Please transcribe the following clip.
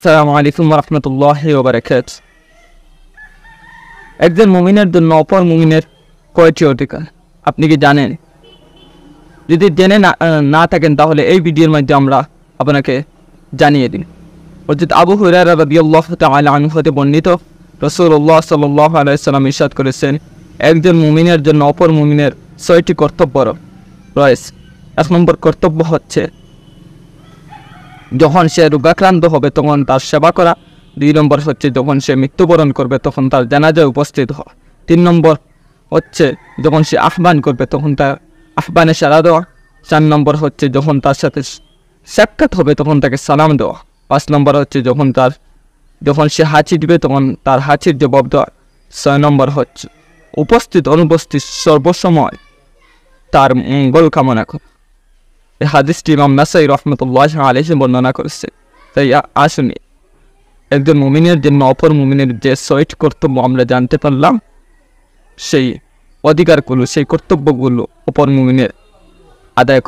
আসসালামু আলাইকুম ওয়া রাহমাতুল্লাহি ওয়া বারাকাতুহু। একজন মুমিনের জন্য অপর মুমিনের কয়টি অধিকার আপনি কি জানেন? যদি জেনে না থাকেন তাহলে এই ভিডিওর মাধ্যমে আমরা আপনাকে জানিয়ে দিই। হযরত আবু হুরায়রা রাদিয়াল্লাহু তাআলা আনহু হতে বর্ণিত, রাসূলুল্লাহ সাল্লাল্লাহু আলাইহি ওয়াসাল্লাম ইরশাদ করেছেন, একজন মুমিনের জন্য অপর মুমিনের 6টি কর্তব্য রয়েছে। 1 নম্বর কর্তব্য হচ্ছে যখন সে রোগাক্রান্ত হবে তখন তার সেবা করা। 2 নম্বর হচ্ছে যখন সে মৃত্যুবরণ করবে তখন তার জানাজায় উপস্থিত হওয়া। 3 নম্বর হচ্ছে যখন সে আহ্বান করবে তখন তার আহ্বানে সাড়া দেওয়া। 4 নম্বর হচ্ছে যখন তার সাথে সাক্ষাৎ হবে তখন তাকে সালাম দেওয়া। 5 নম্বর হচ্ছে যখন সে হাঁচি দিবে তখন তার হাঁচির জবাব দেওয়া। 6 নম্বর হচ্ছে উপস্থিত অনুপস্থিত সর্বসময় তার মঙ্গল কামনা করা। এই হাদিসটি ইমাম নাসাই রাহমাতুল্লাহি আলাইহি বর্ণনা করেছে। তাই আসুন একজন মুমিনের জন্য অপর মুমিনের যে 6টি কর্তব্য আমরা জানতে পারলাম, সেই অধিকারগুলো, সেই কর্তব্যগুলো অপর মুমিনের আদায়